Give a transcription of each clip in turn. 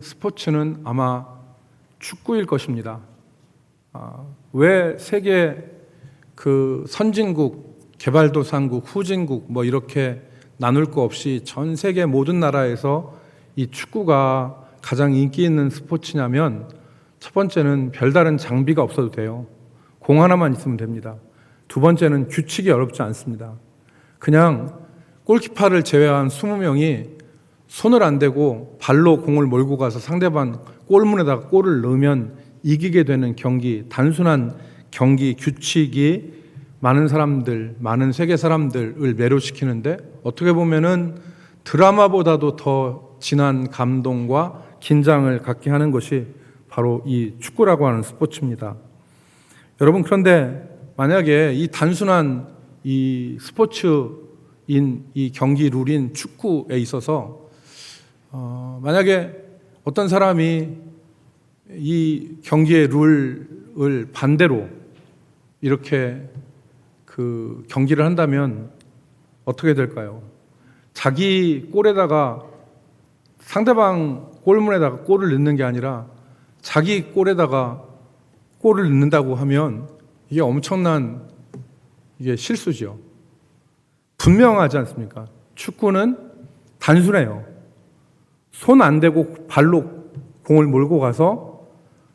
스포츠는 아마 축구일 것입니다. 왜 세계 그 선진국, 개발도상국, 후진국 뭐 이렇게 나눌 거 없이 전 세계 모든 나라에서 이 축구가 가장 인기 있는 스포츠냐면, 첫 번째는 별다른 장비가 없어도 돼요. 공 하나만 있으면 됩니다. 두 번째는 규칙이 어렵지 않습니다. 그냥 골키퍼를 제외한 20명이 손을 안 대고 발로 공을 몰고 가서 상대방 골문에다가 골을 넣으면 이기게 되는 경기, 단순한 경기 규칙이 많은 사람들, 많은 세계 사람들을 매료시키는데, 어떻게 보면은 드라마보다도 더 진한 감동과 긴장을 갖게 하는 것이 바로 이 축구라고 하는 스포츠입니다. 여러분, 그런데 만약에 이 단순한 이 스포츠인 이 경기 룰인 축구에 있어서 만약에 어떤 사람이 이 경기의 룰을 반대로 이렇게 그 경기를 한다면 어떻게 될까요? 자기 골에다가, 상대방 골문에다가 골을 넣는 게 아니라 자기 골에다가 골을 넣는다고 하면 이게 엄청난 실수죠. 분명하지 않습니까? 축구는 단순해요. 손 안 대고 발로 공을 몰고 가서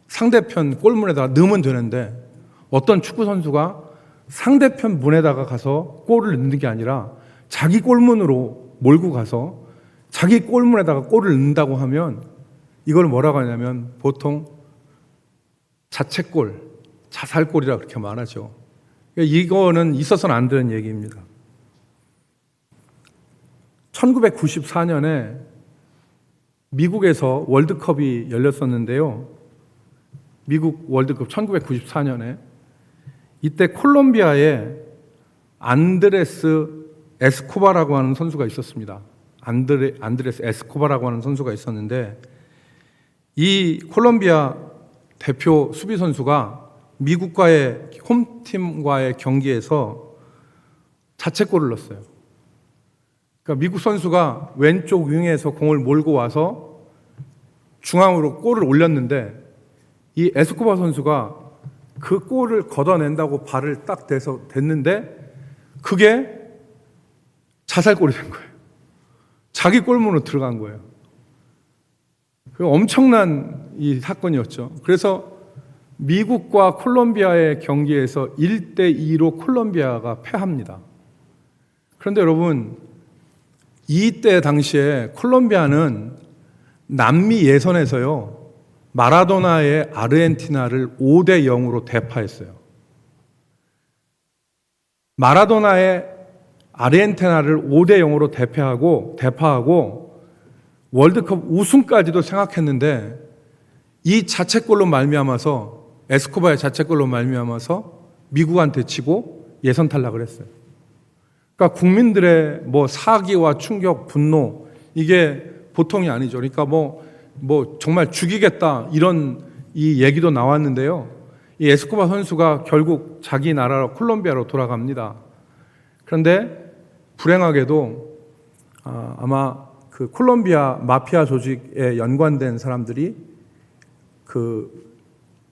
상대편 골문에다가 넣으면 되는데, 어떤 축구 선수가 상대편 문에다가 가서 골을 넣는 게 아니라 자기 골문으로 몰고 가서 자기 골문에다가 골을 넣는다고 하면 이걸 뭐라고 하냐면 보통 자책골, 자살골이라고 그렇게 말하죠. 이거는 있어서는 안 되는 얘기입니다. 1994년에 미국에서 월드컵이 열렸었는데요. 미국 월드컵 1994년에 이때 콜롬비아에 안드레스 에스코바라고 하는 선수가 있었습니다. 안드레스 에스코바라고 하는 선수가 있었는데, 이 콜롬비아 대표 수비 선수가 미국과의 홈팀과의 경기에서 자책골을 넣었어요. 그러니까 미국 선수가 왼쪽 윙에서 공을 몰고 와서 중앙으로 골을 올렸는데, 이 에스코바 선수가 그 골을 걷어낸다고 발을 딱 댔는데 그게 자살골이 된 거예요. 자기 골문으로 들어간 거예요. 엄청난 이 사건이었죠. 그래서 미국과 콜롬비아의 경기에서 1대2로 콜롬비아가 패합니다. 그런데 여러분, 이때 당시에 콜롬비아는 남미 예선에서요, 마라도나의 아르헨티나를 5대0으로 대파했어요. 마라도나의 아르헨티나를 5대0으로 대파하고 월드컵 우승까지도 생각했는데, 이 자책골로 말미암아서, 에스코바의 자책골로 말미암아서 미국한테 치고 예선 탈락을 했어요. 그러니까 국민들의 사기와 충격, 분노, 이게 보통이 아니죠. 그러니까 정말 죽이겠다, 이런 이 얘기도 나왔는데요. 이 에스코바 선수가 결국 자기 나라 콜롬비아로 돌아갑니다. 그런데 불행하게도 아마 그 콜롬비아 마피아 조직에 연관된 사람들이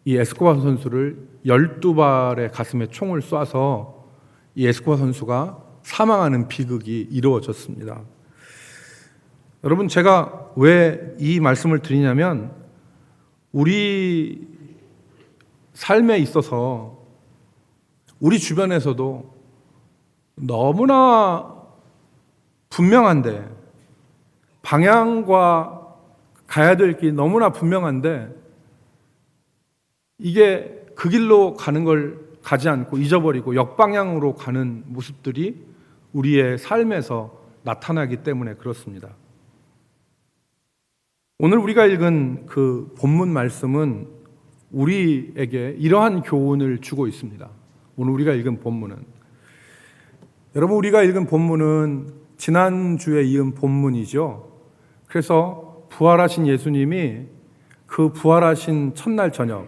이 에스코바 선수를 12발의 가슴에 총을 쏴서 이 에스코바 선수가 사망하는 비극이 이루어졌습니다. 여러분, 제가 왜 이 말씀을 드리냐면, 우리 삶에 있어서 우리 주변에서도 너무나 분명한데, 방향과 가야 될 길이 너무나 분명한데, 이게 그 길로 가는 걸 가지 않고 잊어버리고 역방향으로 가는 모습들이 우리의 삶에서 나타나기 때문에 그렇습니다. 오늘 우리가 읽은 그 본문 말씀은 우리에게 이러한 교훈을 주고 있습니다. 오늘 우리가 읽은 본문은, 여러분, 우리가 읽은 본문은 지난주에 이은 본문이죠. 그래서 부활하신 예수님이 그 부활하신 첫날 저녁,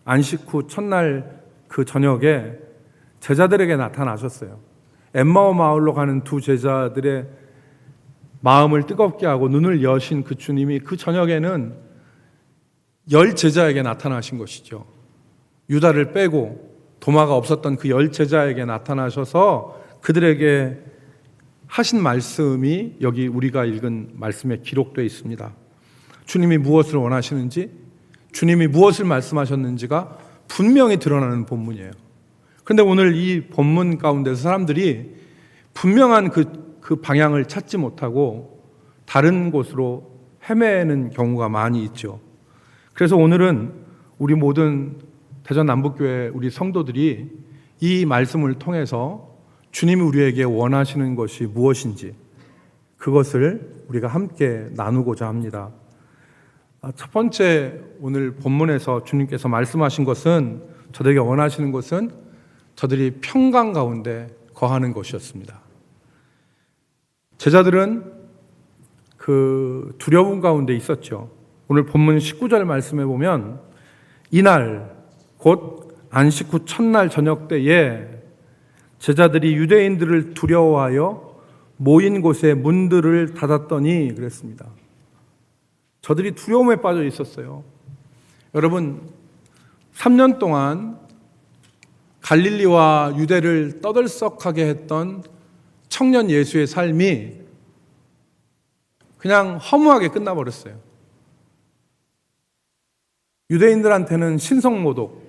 안식 후 첫날 그 저녁에 제자들에게 나타나셨어요. 엠마오 마을로 가는 두 제자들의 마음을 뜨겁게 하고 눈을 여신 그 주님이 그 저녁에는 열 제자에게 나타나신 것이죠. 유다를 빼고 도마가 없었던 그 열 제자에게 나타나셔서 그들에게 하신 말씀이 여기 우리가 읽은 말씀에 기록되어 있습니다. 주님이 무엇을 원하시는지, 주님이 무엇을 말씀하셨는지가 분명히 드러나는 본문이에요. 그런데 오늘 이 본문 가운데서 사람들이 분명한 그 방향을 찾지 못하고 다른 곳으로 헤매는 경우가 많이 있죠. 그래서 오늘은 우리 모든 대전 남북교회 우리 성도들이 이 말씀을 통해서 주님이 우리에게 원하시는 것이 무엇인지 그것을 우리가 함께 나누고자 합니다. 첫 번째 오늘 본문에서 주님께서 말씀하신 것은, 저들에게 원하시는 것은 저들이 평강 가운데 거하는 것이었습니다. 제자들은 그 두려움 가운데 있었죠. 오늘 본문 19절 말씀에 보면 이날 곧 안식 후 첫날 저녁 때에 제자들이 유대인들을 두려워하여 모인 곳에 문들을 닫았더니 그랬습니다. 저들이 두려움에 빠져 있었어요. 여러분, 3년 동안 갈릴리와 유대를 떠들썩하게 했던 청년 예수의 삶이 그냥 허무하게 끝나버렸어요. 유대인들한테는 신성모독,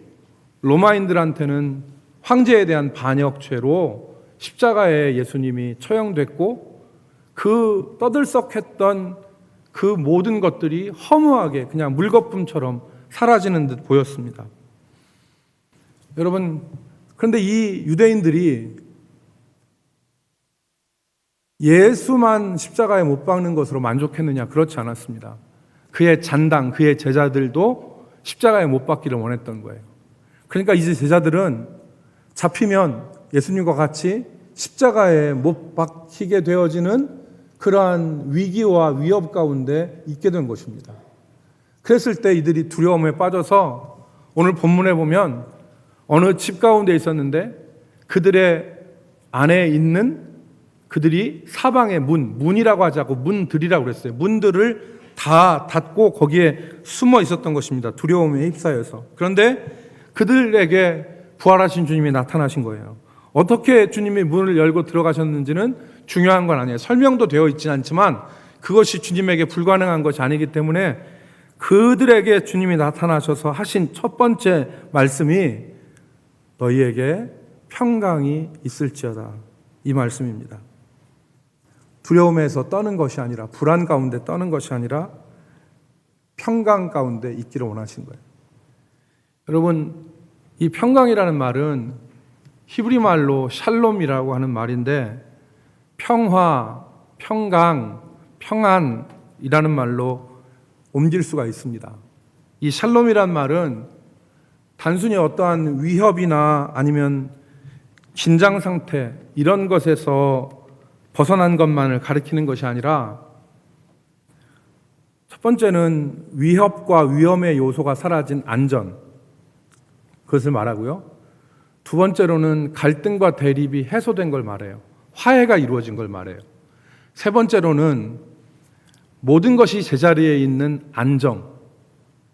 로마인들한테는 황제에 대한 반역죄로 십자가에 예수님이 처형됐고, 그 떠들썩했던 그 모든 것들이 허무하게 그냥 물거품처럼 사라지는 듯 보였습니다. 여러분, 그런데 이 유대인들이 예수만 십자가에 못 박는 것으로 만족했느냐? 그렇지 않았습니다. 그의 잔당, 그의 제자들도 십자가에 못 박기를 원했던 거예요. 그러니까 이제 제자들은 잡히면 예수님과 같이 십자가에 못 박히게 되어지는 그러한 위기와 위협 가운데 있게 된 것입니다. 그랬을 때 이들이 두려움에 빠져서 오늘 본문에 보면 어느 집 가운데 있었는데 그들의 안에 있는 그들이 사방의 문이라고 하지 않고 문들이라고 그랬어요. 문들을 다 닫고 거기에 숨어 있었던 것입니다. 두려움에 휩싸여서. 그런데 그들에게 부활하신 주님이 나타나신 거예요. 어떻게 주님이 문을 열고 들어가셨는지는 중요한 건 아니에요. 설명도 되어 있지는 않지만 그것이 주님에게 불가능한 것이 아니기 때문에 그들에게 주님이 나타나셔서 하신 첫 번째 말씀이 너희에게 평강이 있을지어다, 이 말씀입니다. 두려움에서 떠는 것이 아니라, 불안 가운데 떠는 것이 아니라 평강 가운데 있기를 원하신 거예요. 여러분, 이 평강이라는 말은 히브리 말로 샬롬이라고 하는 말인데 평화, 평강, 평안이라는 말로 옮길 수가 있습니다. 이 샬롬이란 말은 단순히 어떠한 위협이나 아니면 긴장 상태 이런 것에서 벗어난 것만을 가리키는 것이 아니라, 첫 번째는 위협과 위험의 요소가 사라진 안전, 그것을 말하고요. 두 번째로는 갈등과 대립이 해소된 걸 말해요. 화해가 이루어진 걸 말해요. 세 번째로는 모든 것이 제자리에 있는 안정,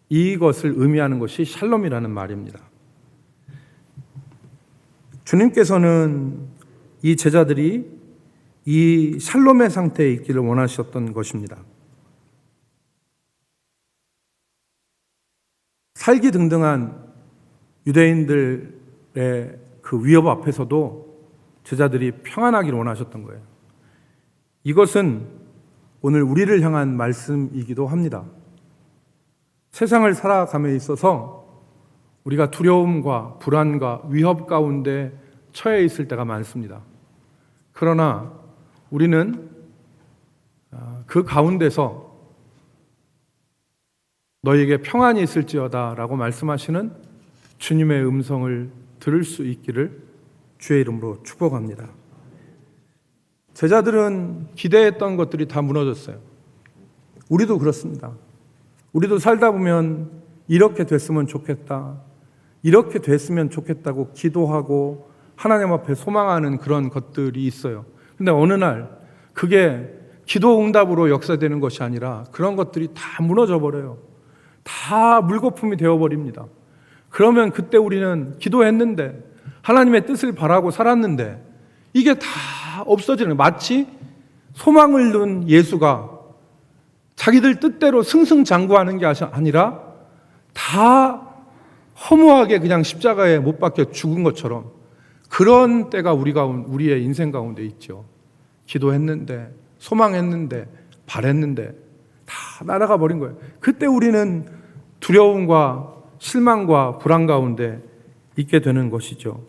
이것을 의미하는 것이 샬롬이라는 말입니다. 주님께서는 이 제자들이 이 샬롬의 상태에 있기를 원하셨던 것입니다. 살기등등한 유대인들의 그 위협 앞에서도 제자들이 평안하기를 원하셨던 거예요. 이것은 오늘 우리를 향한 말씀이기도 합니다. 세상을 살아감에 있어서 우리가 두려움과 불안과 위협 가운데 처해 있을 때가 많습니다. 그러나 우리는 그 가운데서 너희에게 평안이 있을지어다 라고 말씀하시는 주님의 음성을 들을 수 있기를 주의 이름으로 축복합니다. 제자들은 기대했던 것들이 다 무너졌어요. 우리도 그렇습니다. 우리도 살다 보면 이렇게 됐으면 좋겠다, 이렇게 됐으면 좋겠다고 기도하고 하나님 앞에 소망하는 그런 것들이 있어요. 근데 어느 날 그게 기도 응답으로 역사되는 것이 아니라 그런 것들이 다 무너져 버려요. 다 물거품이 되어버립니다. 그러면 그때 우리는 기도했는데 하나님의 뜻을 바라고 살았는데 이게 다 없어지는 거예요. 마치 소망을 둔 예수가 자기들 뜻대로 승승장구하는 게 아니라 다 허무하게 그냥 십자가에 못 박혀 죽은 것처럼 그런 때가 우리의 인생 가운데 있죠. 기도했는데 소망했는데 바랬는데 다 날아가 버린 거예요. 그때 우리는 두려움과 실망과 불안 가운데 있게 되는 것이죠.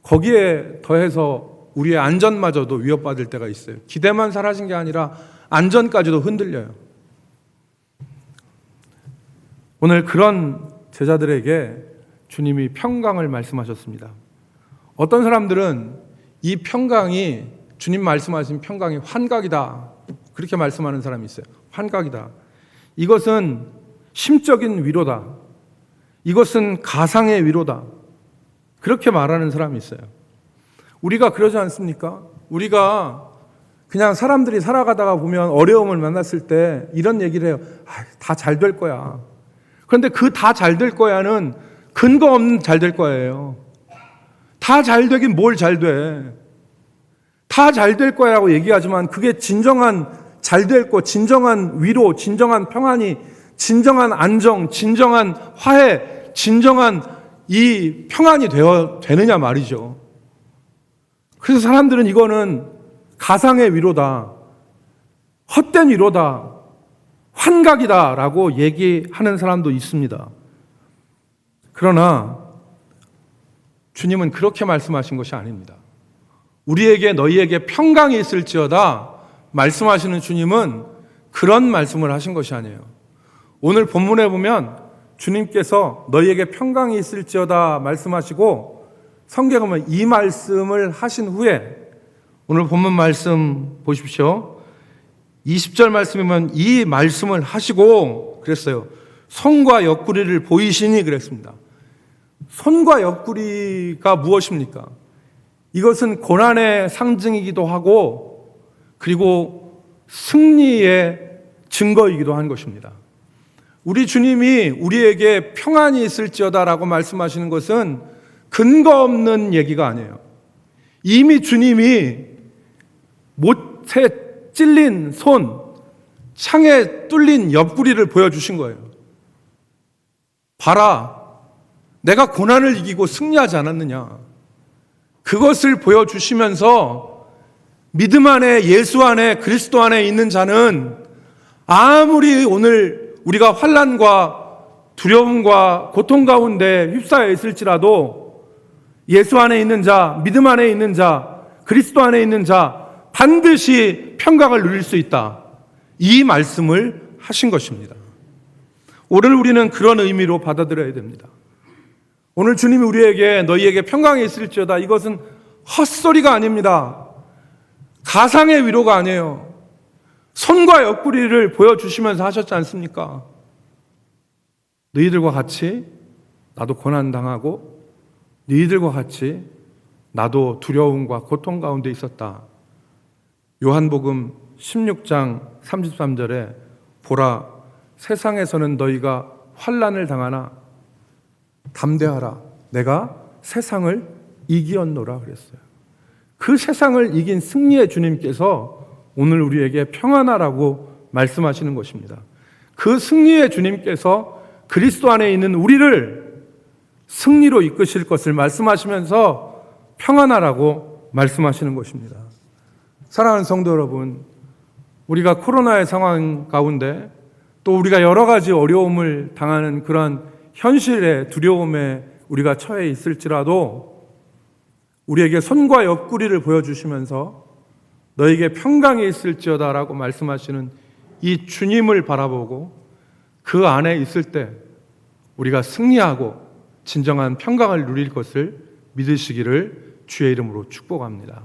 거기에 더해서 우리의 안전마저도 위협받을 때가 있어요. 기대만 사라진 게 아니라 안전까지도 흔들려요. 오늘 그런 제자들에게 주님이 평강을 말씀하셨습니다. 어떤 사람들은 이 평강이 주님 말씀하신 평강이 환각이다 그렇게 말씀하는 사람이 있어요. 환각이다. 이것은 심적인 위로다. 이것은 가상의 위로다. 그렇게 말하는 사람이 있어요. 우리가 그러지 않습니까? 우리가 그냥 사람들이 살아가다가 보면 어려움을 만났을 때 이런 얘기를 해요. 다 잘 될 거야. 그런데 그 다 잘 될 거야는 근거 없는 잘 될 거예요. 다 잘 되긴 뭘 잘 돼. 다 잘 될 거야라고 얘기하지만 그게 진정한 잘 될 거, 진정한 위로, 진정한 평안이, 진정한 안정, 진정한 화해, 진정한 이 평안이 되느냐 말이죠. 그래서 사람들은 이거는 가상의 위로다, 헛된 위로다, 환각이다 라고 얘기하는 사람도 있습니다. 그러나 주님은 그렇게 말씀하신 것이 아닙니다. 우리에게 너희에게 평강이 있을지어다 말씀하시는 주님은 그런 말씀을 하신 것이 아니에요. 오늘 본문에 보면 주님께서 너희에게 평강이 있을지어다 말씀하시고 성경에 보면 이 말씀을 하신 후에 오늘 본문 말씀 보십시오. 20절 말씀에 보면 이 말씀을 하시고 그랬어요. 손과 옆구리를 보이시니 그랬습니다. 손과 옆구리가 무엇입니까? 이것은 고난의 상징이기도 하고 그리고 승리의 증거이기도 한 것입니다. 우리 주님이 우리에게 평안이 있을지어다라고 말씀하시는 것은 근거 없는 얘기가 아니에요. 이미 주님이 못에 찔린 손, 창에 뚫린 옆구리를 보여주신 거예요. 봐라, 내가 고난을 이기고 승리하지 않았느냐. 그것을 보여주시면서 믿음 안에 예수 안에 그리스도 안에 있는 자는 아무리 오늘 우리가 환난과 두려움과 고통 가운데 휩싸여 있을지라도 예수 안에 있는 자, 믿음 안에 있는 자, 그리스도 안에 있는 자 반드시 평강을 누릴 수 있다. 이 말씀을 하신 것입니다. 오늘 우리는 그런 의미로 받아들여야 됩니다. 오늘 주님이 우리에게 너희에게 평강이 있을지어다 이것은 헛소리가 아닙니다. 가상의 위로가 아니에요. 손과 옆구리를 보여주시면서 하셨지 않습니까? 너희들과 같이 나도 고난당하고 너희들과 같이 나도 두려움과 고통 가운데 있었다. 요한복음 16장 33절에 보라 세상에서는 너희가 환난을 당하나 담대하라 내가 세상을 이기었노라 그랬어요. 그 세상을 이긴 승리의 주님께서 오늘 우리에게 평안하라고 말씀하시는 것입니다. 그 승리의 주님께서 그리스도 안에 있는 우리를 승리로 이끄실 것을 말씀하시면서 평안하라고 말씀하시는 것입니다. 사랑하는 성도 여러분, 우리가 코로나의 상황 가운데 또 우리가 여러 가지 어려움을 당하는 그런 현실의 두려움에 우리가 처해 있을지라도 우리에게 손과 옆구리를 보여주시면서 너에게 평강이 있을지어다라고 말씀하시는 이 주님을 바라보고 그 안에 있을 때 우리가 승리하고 진정한 평강을 누릴 것을 믿으시기를 주의 이름으로 축복합니다.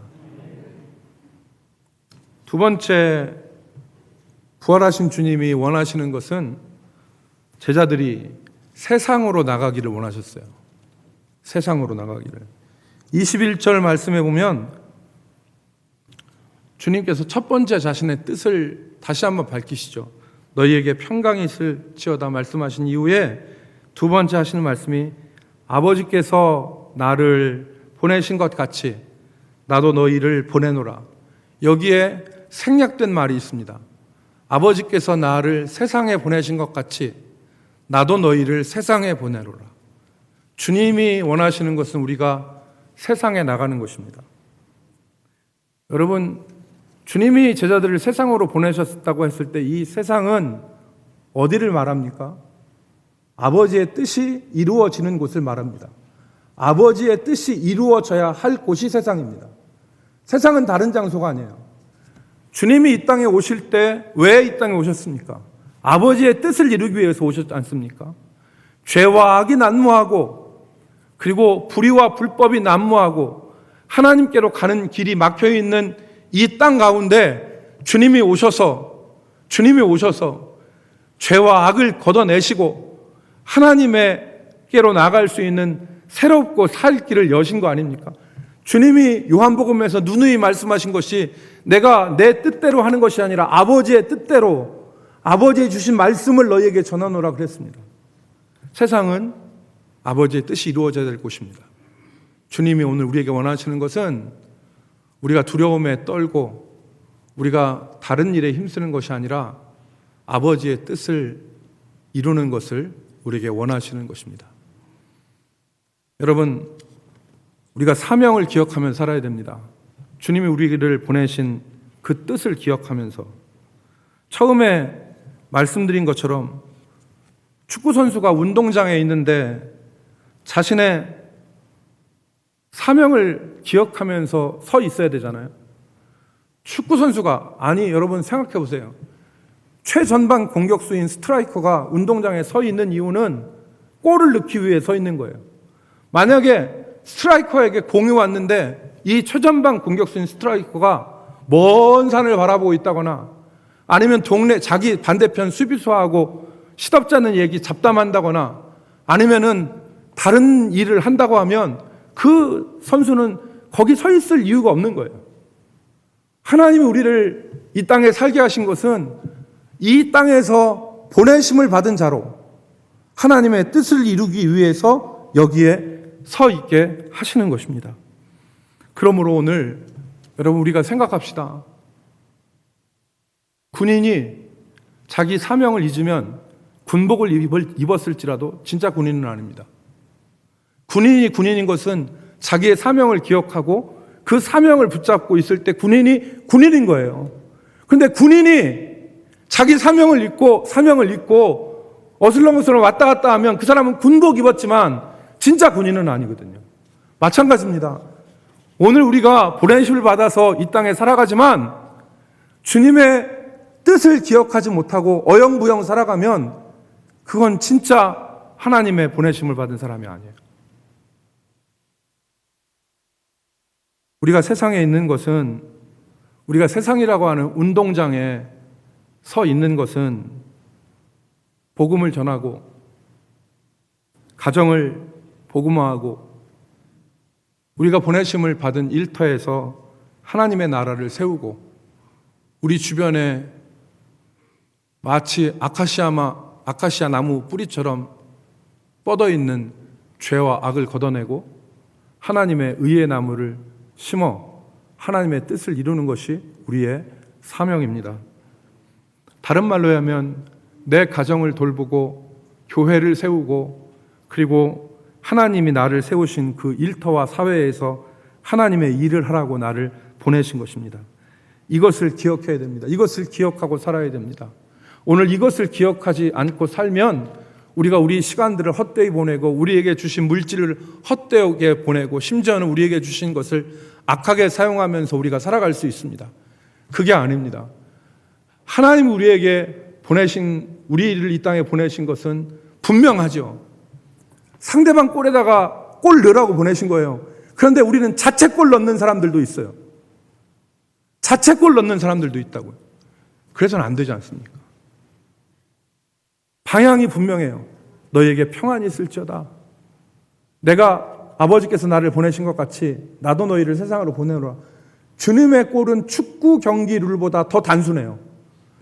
두 번째, 부활하신 주님이 원하시는 것은 제자들이 세상으로 나가기를 원하셨어요. 세상으로 나가기를. 21절 말씀에 보면 주님께서 첫 번째 자신의 뜻을 다시 한번 밝히시죠. 너희에게 평강이 있을지어다 말씀하신 이후에 두 번째 하시는 말씀이 아버지께서 나를 보내신 것 같이 나도 너희를 보내노라. 여기에 생략된 말이 있습니다. 아버지께서 나를 세상에 보내신 것 같이 나도 너희를 세상에 보내노라. 주님이 원하시는 것은 우리가 세상에 나가는 것입니다. 여러분, 주님이 제자들을 세상으로 보내셨다고 했을 때 이 세상은 어디를 말합니까? 아버지의 뜻이 이루어지는 곳을 말합니다. 아버지의 뜻이 이루어져야 할 곳이 세상입니다. 세상은 다른 장소가 아니에요. 주님이 이 땅에 오실 때 왜 이 땅에 오셨습니까? 아버지의 뜻을 이루기 위해서 오셨지 않습니까? 죄와 악이 난무하고 그리고 불의와 불법이 난무하고 하나님께로 가는 길이 막혀있는 이 땅 가운데 주님이 오셔서 죄와 악을 걷어내시고 하나님께로 나갈 수 있는 새롭고 살 길을 여신 거 아닙니까? 주님이 요한복음에서 누누이 말씀하신 것이 내가 내 뜻대로 하는 것이 아니라 아버지의 뜻대로 아버지의 주신 말씀을 너희에게 전하노라 그랬습니다. 세상은 아버지의 뜻이 이루어져야 될 곳입니다. 주님이 오늘 우리에게 원하시는 것은 우리가 두려움에 떨고 우리가 다른 일에 힘쓰는 것이 아니라 아버지의 뜻을 이루는 것을 우리에게 원하시는 것입니다. 여러분, 우리가 사명을 기억하며 살아야 됩니다. 주님이 우리를 보내신 그 뜻을 기억하면서 처음에 말씀드린 것처럼 축구 선수가 운동장에 있는데 자신의 사명을 기억하면서 서 있어야 되잖아요. 축구 선수가 여러분 생각해 보세요. 최전방 공격수인 스트라이커가 운동장에 서 있는 이유는 골을 넣기 위해 서 있는 거예요. 만약에 스트라이커에게 공이 왔는데 이 최전방 공격수인 스트라이커가 먼 산을 바라보고 있다거나 아니면 동네 자기 반대편 수비수하고 시덥지 않은 얘기 잡담한다거나 아니면은 다른 일을 한다고 하면 그 선수는 거기 서 있을 이유가 없는 거예요. 하나님이 우리를 이 땅에 살게 하신 것은 이 땅에서 보내심을 받은 자로 하나님의 뜻을 이루기 위해서 여기에 서 있게 하시는 것입니다. 그러므로 오늘 여러분 우리가 생각합시다. 군인이 자기 사명을 잊으면 군복을 입었을지라도 진짜 군인은 아닙니다. 군인이 군인인 것은 자기의 사명을 기억하고 그 사명을 붙잡고 있을 때 군인이 군인인 거예요. 그런데 군인이 자기 사명을 잊고 어슬렁어슬렁 왔다 갔다 하면 그 사람은 군복 입었지만 진짜 군인은 아니거든요. 마찬가지입니다. 오늘 우리가 보내심을 받아서 이 땅에 살아가지만 주님의 뜻을 기억하지 못하고 어영부영 살아가면 그건 진짜 하나님의 보내심을 받은 사람이 아니에요. 우리가 세상에 있는 것은 우리가 세상이라고 하는 운동장에 서 있는 것은 복음을 전하고 가정을 복음화하고 우리가 보내심을 받은 일터에서 하나님의 나라를 세우고 우리 주변에 마치 아카시아 나무 뿌리처럼 뻗어 있는 죄와 악을 걷어내고 하나님의 의의 나무를 심어 하나님의 뜻을 이루는 것이 우리의 사명입니다. 다른 말로 하면 내 가정을 돌보고 교회를 세우고 그리고 하나님이 나를 세우신 그 일터와 사회에서 하나님의 일을 하라고 나를 보내신 것입니다. 이것을 기억해야 됩니다. 이것을 기억하고 살아야 됩니다. 오늘 이것을 기억하지 않고 살면 우리가 우리 시간들을 헛되이 보내고 우리에게 주신 물질을 헛되게 보내고 심지어는 우리에게 주신 것을 악하게 사용하면서 우리가 살아갈 수 있습니다. 그게 아닙니다. 하나님 우리에게 우리를 이 땅에 보내신 것은 분명하죠. 상대방 골에다가 골 넣으라고 보내신 거예요. 그런데 우리는 자책골 넣는 사람들도 있어요. 자책골 넣는 사람들도 있다고요. 그래서는 안 되지 않습니까? 방향이 분명해요. 너희에게 평안이 있을지어다. 내가 아버지께서 나를 보내신 것 같이 나도 너희를 세상으로 보내노라. 주님의 골은 축구 경기 룰보다 더 단순해요.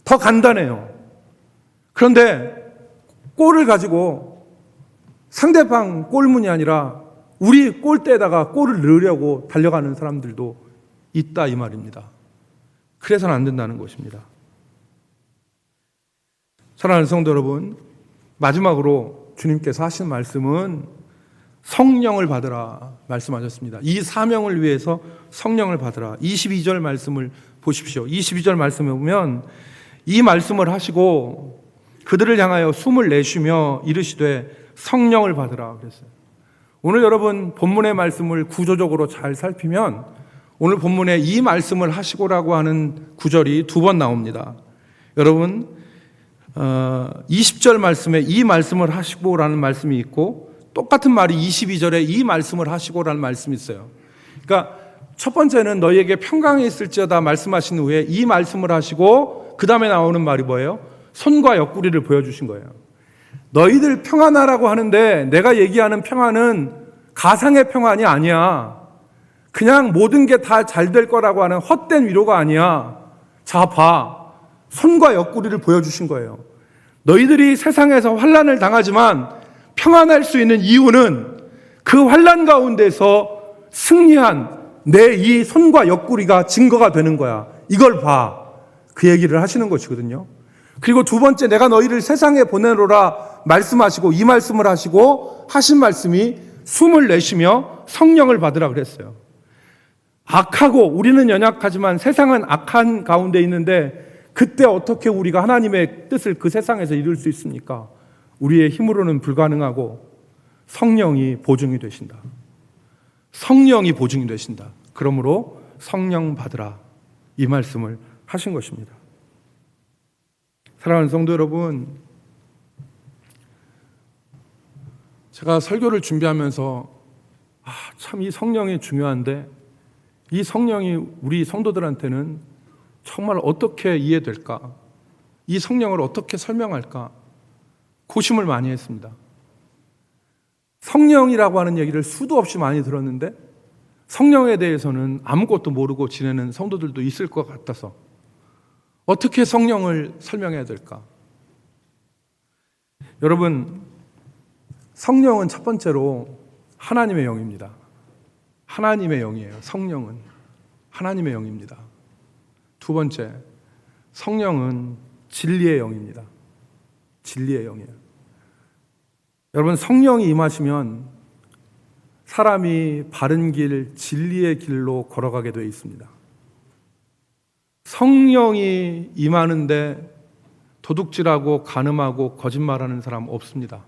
더 간단해요. 그런데 골을 가지고 상대방 골문이 아니라 우리 골대에다가 골을 넣으려고 달려가는 사람들도 있다, 이 말입니다. 그래서는 안 된다는 것입니다. 사랑하는 성도 여러분, 마지막으로 주님께서 하신 말씀은 성령을 받으라 말씀하셨습니다. 이 사명을 위해서 성령을 받으라. 22절 말씀을 보십시오. 22절 말씀에 보면 이 말씀을 하시고 그들을 향하여 숨을 내쉬며 이르시되 성령을 받으라 그랬어요. 오늘 여러분 본문의 말씀을 구조적으로 잘 살피면 오늘 본문에 이 말씀을 하시고라고 하는 구절이 2번 나옵니다. 여러분 20절 말씀에 이 말씀을 하시고라는 말씀이 있고 똑같은 말이 22절에 이 말씀을 하시고라는 말씀이 있어요. 그러니까 첫 번째는 너희에게 평강이 있을지어다 말씀하신 후에 이 말씀을 하시고 그 다음에 나오는 말이 뭐예요? 손과 옆구리를 보여주신 거예요. 너희들 평안하라고 하는데 내가 얘기하는 평안은 가상의 평안이 아니야. 그냥 모든 게 다 잘 될 거라고 하는 헛된 위로가 아니야. 자, 봐. 손과 옆구리를 보여주신 거예요. 너희들이 세상에서 환난을 당하지만 평안할 수 있는 이유는 그 환난 가운데서 승리한 내 이 손과 옆구리가 증거가 되는 거야. 이걸 봐. 그 얘기를 하시는 것이거든요. 그리고 두 번째, 내가 너희를 세상에 보내노라 말씀하시고 이 말씀을 하시고 하신 말씀이 숨을 내쉬며 성령을 받으라 그랬어요. 악하고 우리는 연약하지만 세상은 악한 가운데 있는데 그때 어떻게 우리가 하나님의 뜻을 그 세상에서 이룰 수 있습니까? 우리의 힘으로는 불가능하고 성령이 보증이 되신다. 성령이 보증이 되신다. 그러므로 성령 받으라. 이 말씀을 하신 것입니다. 사랑하는 성도 여러분, 제가 설교를 준비하면서 참 이 성령이 중요한데 이 성령이 우리 성도들한테는 정말 어떻게 이해될까? 이 성령을 어떻게 설명할까? 고심을 많이 했습니다. 성령이라고 하는 얘기를 수도 없이 많이 들었는데 성령에 대해서는 아무것도 모르고 지내는 성도들도 있을 것 같아서 어떻게 성령을 설명해야 될까? 여러분, 성령은 첫 번째로 하나님의 영입니다. 하나님의 영이에요. 성령은 하나님의 영입니다. 두 번째, 성령은 진리의 영입니다. 진리의 영이에요. 여러분, 성령이 임하시면 사람이 바른 길, 진리의 길로 걸어가게 되어 있습니다. 성령이 임하는데 도둑질하고 간음하고 거짓말하는 사람 없습니다.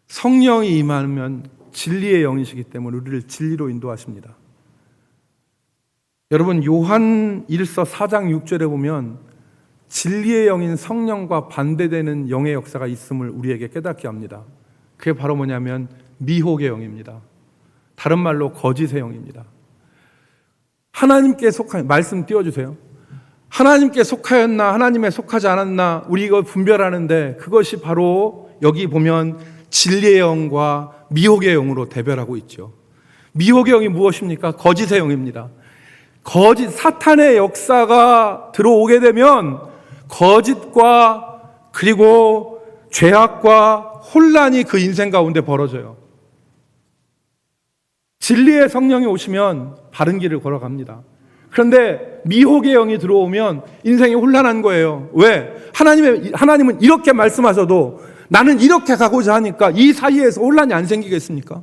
성령이 임하면 진리의 영이시기 때문에 우리를 진리로 인도하십니다. 여러분, 요한 1서 4장 6절에 보면 진리의 영인 성령과 반대되는 영의 역사가 있음을 우리에게 깨닫게 합니다. 그게 바로 뭐냐면 미혹의 영입니다. 다른 말로 거짓의 영입니다. 하나님께 속한, 말씀 띄워주세요. 하나님께 속하였나 하나님에 속하지 않았나 우리 이거 분별하는데 그것이 바로 여기 보면 진리의 영과 미혹의 영으로 대별하고 있죠. 미혹의 영이 무엇입니까? 거짓의 영입니다. 거짓, 사탄의 역사가 들어오게 되면 거짓과 그리고 죄악과 혼란이 그 인생 가운데 벌어져요. 진리의 성령이 오시면 바른 길을 걸어갑니다. 그런데 미혹의 영이 들어오면 인생이 혼란한 거예요. 왜? 하나님은 이렇게 말씀하셔도 나는 이렇게 가고자 하니까 이 사이에서 혼란이 안 생기겠습니까?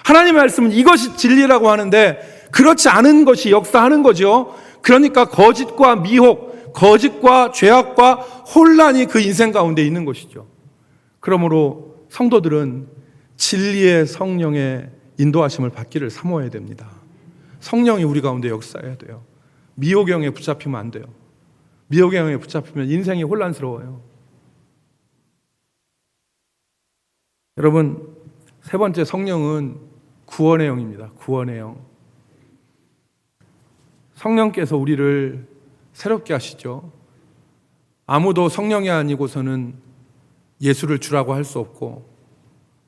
하나님의 말씀은 이것이 진리라고 하는데 그렇지 않은 것이 역사하는 거죠. 그러니까 거짓과 미혹, 거짓과 죄악과 혼란이 그 인생 가운데 있는 것이죠. 그러므로 성도들은 진리의 성령의 인도하심을 받기를 사모해야 됩니다. 성령이 우리 가운데 역사해야 돼요. 미혹의 영에 붙잡히면 안 돼요. 미혹의 영에 붙잡히면 인생이 혼란스러워요. 여러분, 세 번째 성령은 구원의 영입니다. 구원의 영. 성령께서 우리를 새롭게 하시죠. 아무도 성령이 아니고서는 예수를 주라고 할 수 없고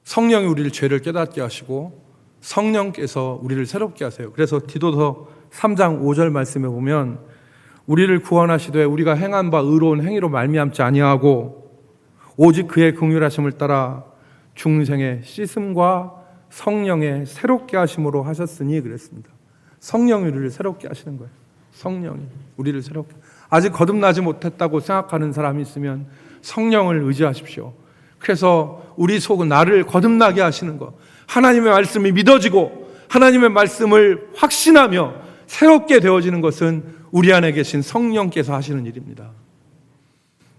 성령이 우리를 죄를 깨닫게 하시고 성령께서 우리를 새롭게 하세요. 그래서 디도서 3장 5절 말씀에 보면 우리를 구원하시되 우리가 행한 바 의로운 행위로 말미암지 아니하고 오직 그의 긍휼하심을 따라 중생의 씻음과 성령의 새롭게 하심으로 하셨으니 그랬습니다. 성령이 우리를 새롭게 하시는 거예요. 성령이 우리를 새롭게. 아직 거듭나지 못했다고 생각하는 사람이 있으면 성령을 의지하십시오. 그래서 우리 속은 나를 거듭나게 하시는 것, 하나님의 말씀이 믿어지고 하나님의 말씀을 확신하며 새롭게 되어지는 것은 우리 안에 계신 성령께서 하시는 일입니다.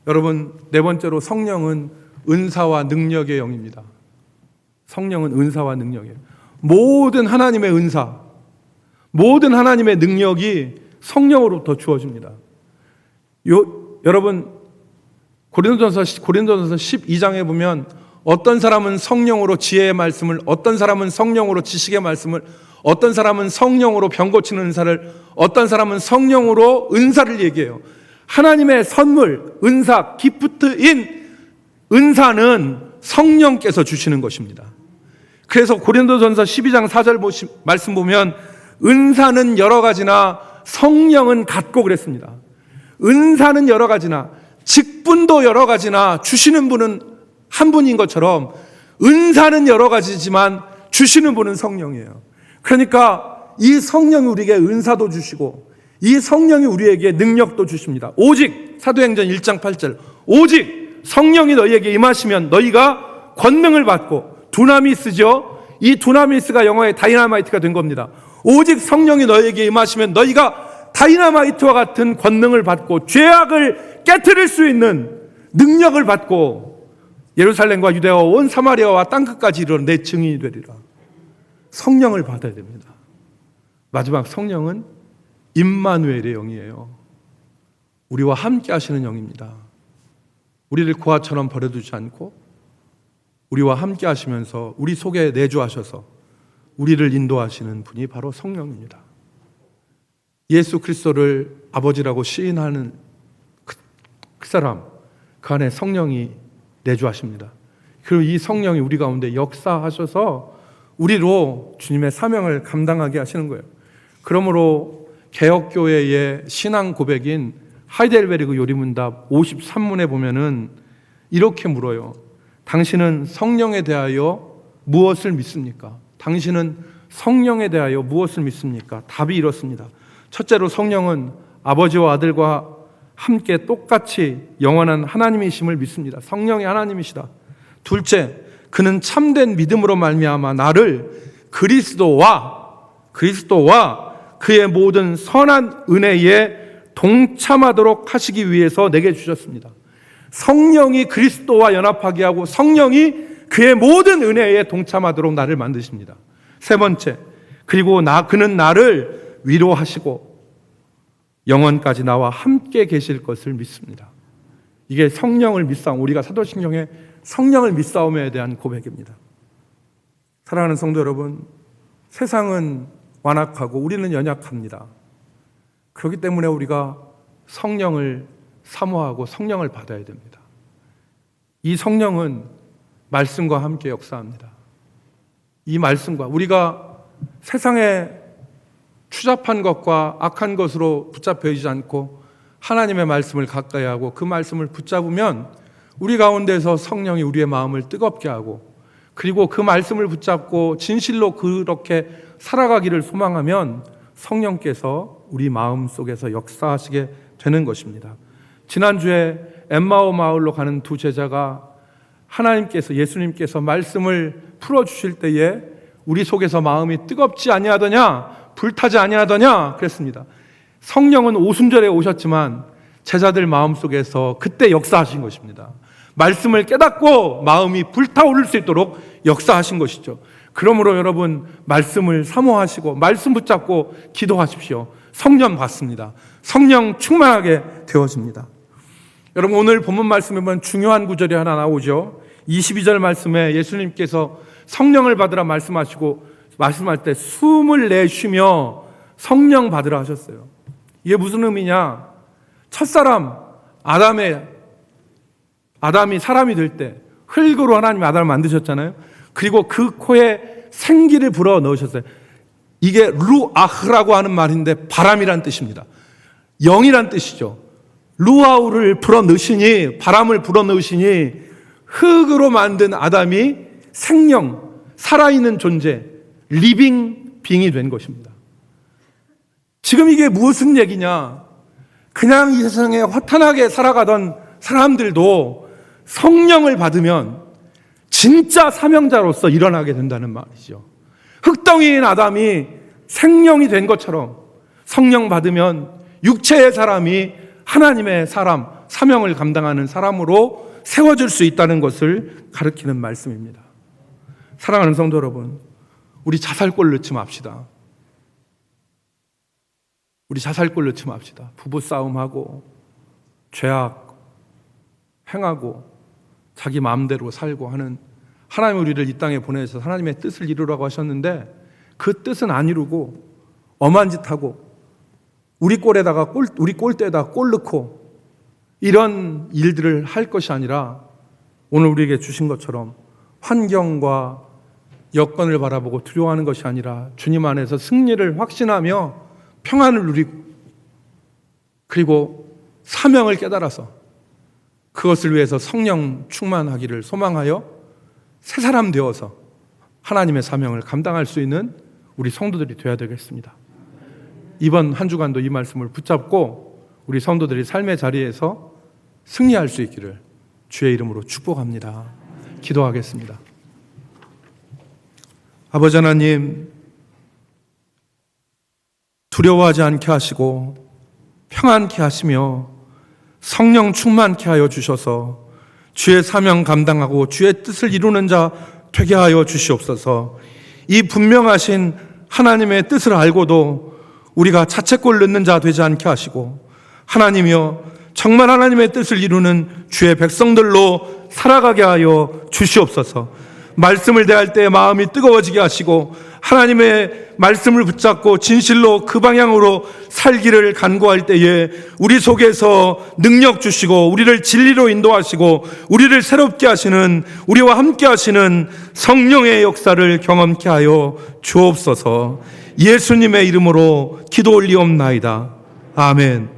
여러분, 네 번째로 성령은 은사와 능력의 영입니다. 성령은 은사와 능력이에요. 모든 하나님의 은사, 모든 하나님의 능력이 성령으로부터 주어집니다. 여러분, 고린도전서 12장에 보면 어떤 사람은 성령으로 지혜의 말씀을, 어떤 사람은 성령으로 지식의 말씀을, 어떤 사람은 성령으로 병 고치는 은사를, 어떤 사람은 성령으로 은사를 얘기해요. 하나님의 선물, 은사, 기프트인 은사는 성령께서 주시는 것입니다. 그래서 고린도전서 12장 4절 말씀 보면 은사는 여러 가지나 성령은 같고 그랬습니다. 은사는 여러 가지나 직분도 여러 가지나 주시는 분은 한 분인 것처럼 은사는 여러 가지지만 주시는 분은 성령이에요. 그러니까 이 성령이 우리에게 은사도 주시고 이 성령이 우리에게 능력도 주십니다. 오직 사도행전 1장 8절 오직 성령이 너희에게 임하시면 너희가 권능을 받고 두나미스죠. 이 두나미스가 영어의 다이나마이트가 된 겁니다. 오직 성령이 너희에게 임하시면 너희가 다이나마이트와 같은 권능을 받고 죄악을 깨트릴 수 있는 능력을 받고 예루살렘과 유대와 온 사마리아와 땅끝까지 이르러 내 증인이 되리라. 성령을 받아야 됩니다. 마지막 성령은 임마누엘의 영이에요. 우리와 함께 하시는 영입니다. 우리를 고아처럼 버려두지 않고 우리와 함께 하시면서 우리 속에 내주하셔서 우리를 인도하시는 분이 바로 성령입니다. 예수 그리스도를 아버지라고 시인하는 그 사람, 그 안에 성령이 내주하십니다. 그리고 이 성령이 우리 가운데 역사하셔서 우리로 주님의 사명을 감당하게 하시는 거예요. 그러므로 개혁교회의 신앙 고백인 하이델베르그 요리문답 53문에 보면은 이렇게 물어요. 당신은 성령에 대하여 무엇을 믿습니까? 당신은 성령에 대하여 무엇을 믿습니까? 답이 이렇습니다. 첫째로 성령은 아버지와 아들과 함께 똑같이 영원한 하나님이심을 믿습니다. 성령이 하나님이시다. 둘째, 그는 참된 믿음으로 말미암아 나를 그리스도와 그의 모든 선한 은혜에 동참하도록 하시기 위해서 내게 주셨습니다. 성령이 그리스도와 연합하게 하고 성령이 그의 모든 은혜에 동참하도록 나를 만드십니다. 세 번째, 그리고 그는 나를 위로하시고 영원까지 나와 함께 계실 것을 믿습니다. 이게 성령을 믿사움, 우리가 사도신경에 성령을 믿사움에 대한 고백입니다. 사랑하는 성도 여러분, 세상은 완악하고 우리는 연약합니다. 그렇기 때문에 우리가 성령을 사모하고 성령을 받아야 됩니다. 이 성령은 말씀과 함께 역사합니다. 이 말씀과 우리가 세상에 추잡한 것과 악한 것으로 붙잡혀 있지 않고 하나님의 말씀을 가까이 하고 그 말씀을 붙잡으면 우리 가운데서 성령이 우리의 마음을 뜨겁게 하고 그리고 그 말씀을 붙잡고 진실로 그렇게 살아가기를 소망하면 성령께서 우리 마음 속에서 역사하시게 되는 것입니다. 지난주에 엠마오 마을로 가는 두 제자가 예수님께서 말씀을 풀어주실 때에 우리 속에서 마음이 뜨겁지 아니하더냐, 불타지 아니하더냐 그랬습니다. 성령은 오순절에 오셨지만 제자들 마음속에서 그때 역사하신 것입니다. 말씀을 깨닫고 마음이 불타오를 수 있도록 역사하신 것이죠. 그러므로 여러분 말씀을 사모하시고 말씀 붙잡고 기도하십시오. 성령 받습니다. 성령 충만하게 되어집니다. 여러분 오늘 본문 말씀에 보면 중요한 구절이 하나 나오죠. 22절 말씀에 예수님께서 성령을 받으라 말씀할 때 숨을 내쉬며 성령 받으라 하셨어요. 이게 무슨 의미냐? 첫사람 아담이 사람이 될 때 흙으로 하나님이 아담을 만드셨잖아요. 그리고 그 코에 생기를 불어 넣으셨어요. 이게 루아흐라고 하는 말인데 바람이란 뜻입니다. 영이란 뜻이죠. 루아우를 불어 넣으시니 바람을 불어 넣으시니 흙으로 만든 아담이 생명, 살아있는 존재, 리빙 빙이 된 것입니다. 지금 이게 무슨 얘기냐? 그냥 이 세상에 허탄하게 살아가던 사람들도 성령을 받으면 진짜 사명자로서 일어나게 된다는 말이죠. 흙덩이인 아담이 생명이 된 것처럼 성령 받으면 육체의 사람이 하나님의 사람, 사명을 감당하는 사람으로 세워질 수 있다는 것을 가르치는 말씀입니다. 사랑하는 성도 여러분, 우리 자살골 넣지 맙시다. 우리 자살골 넣지 맙시다. 부부싸움하고 죄악 행하고 자기 마음대로 살고 하는, 하나님 우리를 이 땅에 보내셔서 하나님의 뜻을 이루라고 하셨는데 그 뜻은 안 이루고 엄한 짓 하고 우리 꼴대에다 골 넣고 이런 일들을 할 것이 아니라 오늘 우리에게 주신 것처럼 환경과 여건을 바라보고 두려워하는 것이 아니라 주님 안에서 승리를 확신하며 평안을 누리고 그리고 사명을 깨달아서 그것을 위해서 성령 충만하기를 소망하여 새 사람 되어서 하나님의 사명을 감당할 수 있는 우리 성도들이 되어야 되겠습니다. 이번 한 주간도 이 말씀을 붙잡고 우리 성도들이 삶의 자리에서 승리할 수 있기를 주의 이름으로 축복합니다. 기도하겠습니다. 아버지 하나님, 두려워하지 않게 하시고 평안케 하시며 성령 충만케 하여 주셔서 주의 사명 감당하고 주의 뜻을 이루는 자 되게 하여 주시옵소서. 이 분명하신 하나님의 뜻을 알고도 우리가 자책골 넣는 자 되지 않게 하시고 하나님이여 정말 하나님의 뜻을 이루는 주의 백성들로 살아가게 하여 주시옵소서. 말씀을 대할 때 마음이 뜨거워지게 하시고 하나님의 말씀을 붙잡고 진실로 그 방향으로 살기를 간구할 때에 우리 속에서 능력 주시고 우리를 진리로 인도하시고 우리를 새롭게 하시는, 우리와 함께 하시는 성령의 역사를 경험케 하여 주옵소서. 예수님의 이름으로 기도 올리옵나이다. 아멘.